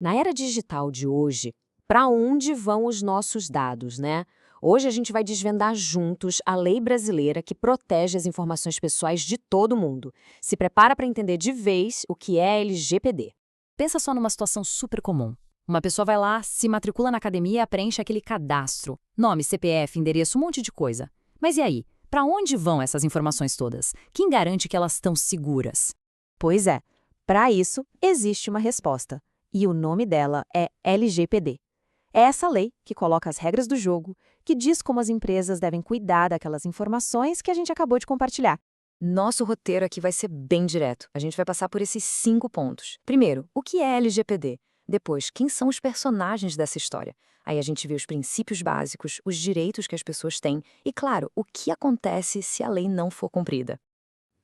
Na era digital de hoje, para onde vão os nossos dados, né? Hoje a gente vai desvendar juntos a lei brasileira que protege as informações pessoais de todo mundo. Se prepara para entender de vez o que é LGPD. Pensa só numa situação super comum. Uma pessoa vai lá, se matricula na academia e preenche aquele cadastro. Nome, CPF, endereço, um monte de coisa. Mas e aí? Para onde vão essas informações todas? Quem garante que elas estão seguras? Pois é, para isso existe uma resposta, e o nome dela é LGPD. É essa lei que coloca as regras do jogo, que diz como as empresas devem cuidar daquelas informações que a gente acabou de compartilhar. Nosso roteiro aqui vai ser bem direto. A gente vai passar por esses 5 pontos. Primeiro, o que é LGPD? Depois, quem são os personagens dessa história? Aí a gente vê os princípios básicos, os direitos que as pessoas têm e, claro, o que acontece se a lei não for cumprida.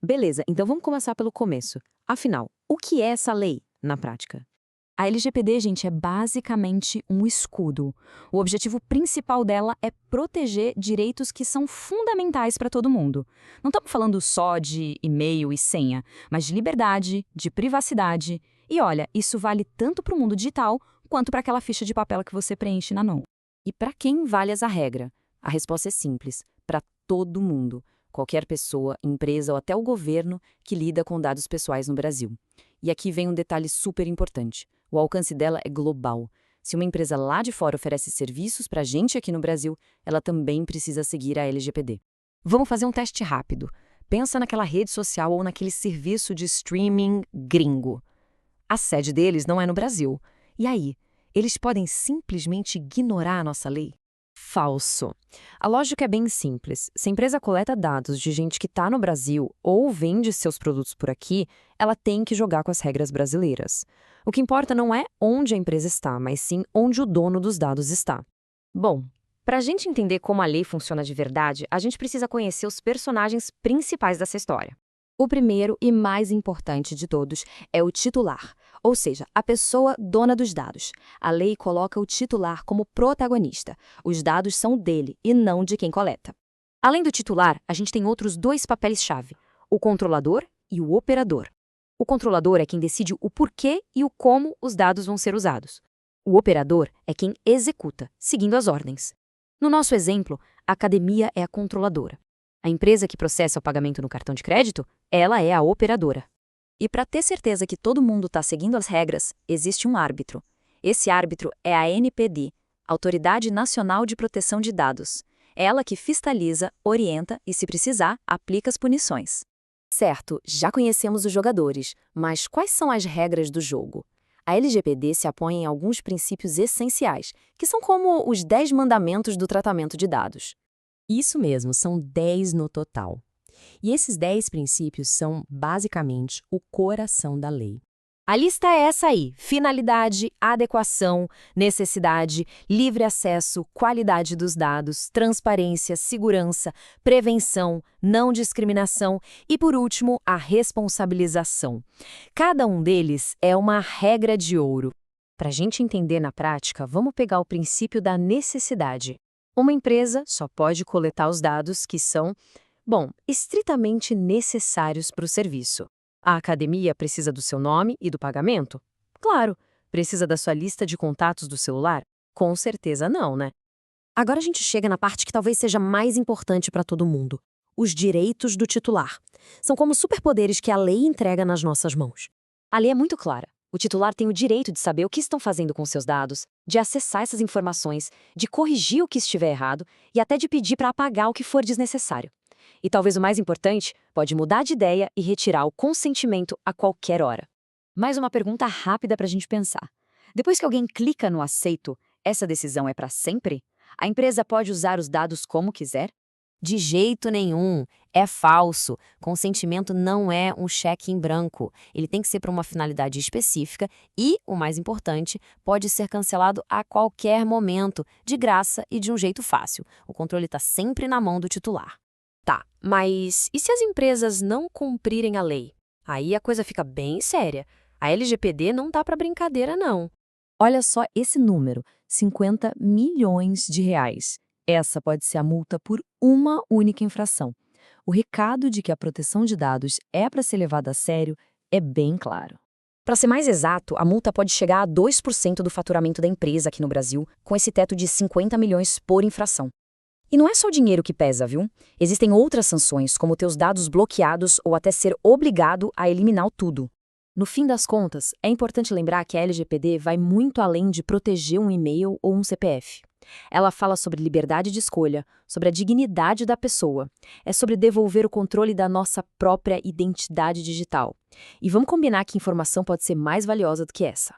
Beleza, então vamos começar pelo começo. Afinal, o que é essa lei na prática? A LGPD, gente, é basicamente um escudo. O objetivo principal dela é proteger direitos que são fundamentais para todo mundo. Não estamos falando só de e-mail e senha, mas de liberdade, de privacidade. E olha, isso vale tanto para o mundo digital quanto para aquela ficha de papel que você preenche na mão. E para quem vale essa regra? A resposta é simples: para todo mundo. Qualquer pessoa, empresa ou até o governo que lida com dados pessoais no Brasil. E aqui vem um detalhe super importante. O alcance dela é global. Se uma empresa lá de fora oferece serviços para a gente aqui no Brasil, ela também precisa seguir a LGPD. Vamos fazer um teste rápido. Pensa naquela rede social ou naquele serviço de streaming gringo. A sede deles não é no Brasil. E aí, eles podem simplesmente ignorar a nossa lei? Falso. A lógica é bem simples. Se a empresa coleta dados de gente que está no Brasil ou vende seus produtos por aqui, ela tem que jogar com as regras brasileiras. O que importa não é onde a empresa está, mas sim onde o dono dos dados está. Bom, para a gente entender como a lei funciona de verdade, a gente precisa conhecer os personagens principais dessa história. O primeiro e mais importante de todos é o titular, ou seja, a pessoa dona dos dados. A lei coloca o titular como protagonista. Os dados são dele e não de quem coleta. Além do titular, a gente tem outros dois papéis-chave: o controlador e o operador. O controlador é quem decide o porquê e o como os dados vão ser usados. O operador é quem executa, seguindo as ordens. No nosso exemplo, a academia é a controladora. A empresa que processa o pagamento no cartão de crédito, ela é a operadora. E para ter certeza que todo mundo está seguindo as regras, existe um árbitro. Esse árbitro é a ANPD, Autoridade Nacional de Proteção de Dados. É ela que fiscaliza, orienta e, se precisar, aplica as punições. Certo, já conhecemos os jogadores, mas quais são as regras do jogo? A LGPD se apoia em alguns princípios essenciais, que são como os 10 mandamentos do tratamento de dados. Isso mesmo, são 10 no total. E esses 10 princípios são, basicamente, o coração da lei. A lista é essa aí: finalidade, adequação, necessidade, livre acesso, qualidade dos dados, transparência, segurança, prevenção, não discriminação e, por último, a responsabilização. Cada um deles é uma regra de ouro. Para a gente entender na prática, vamos pegar o princípio da necessidade. Uma empresa só pode coletar os dados que são, estritamente necessários para o serviço. A academia precisa do seu nome e do pagamento? Claro. Precisa da sua lista de contatos do celular? Com certeza não, né? Agora a gente chega na parte que talvez seja mais importante para todo mundo: os direitos do titular. São como superpoderes que a lei entrega nas nossas mãos. A lei é muito clara. O titular tem o direito de saber o que estão fazendo com seus dados, de acessar essas informações, de corrigir o que estiver errado e até de pedir para apagar o que for desnecessário. E talvez o mais importante, pode mudar de ideia e retirar o consentimento a qualquer hora. Mais uma pergunta rápida para a gente pensar. Depois que alguém clica no aceito, essa decisão é para sempre? A empresa pode usar os dados como quiser? De jeito nenhum. É falso. Consentimento não é um cheque em branco. Ele tem que ser para uma finalidade específica e, o mais importante, pode ser cancelado a qualquer momento, de graça e de um jeito fácil. O controle está sempre na mão do titular. Tá, mas e se as empresas não cumprirem a lei? Aí a coisa fica bem séria. A LGPD não tá para brincadeira, não. Olha só esse número: 50 milhões de reais. Essa pode ser a multa por uma única infração. O recado de que a proteção de dados é para ser levada a sério é bem claro. Para ser mais exato, a multa pode chegar a 2% do faturamento da empresa aqui no Brasil, com esse teto de 50 milhões por infração. E não é só o dinheiro que pesa, viu? Existem outras sanções, como ter os dados bloqueados ou até ser obrigado a eliminar tudo. No fim das contas, é importante lembrar que a LGPD vai muito além de proteger um e-mail ou um CPF. Ela fala sobre liberdade de escolha, sobre a dignidade da pessoa. É sobre devolver o controle da nossa própria identidade digital. E vamos combinar que informação pode ser mais valiosa do que essa.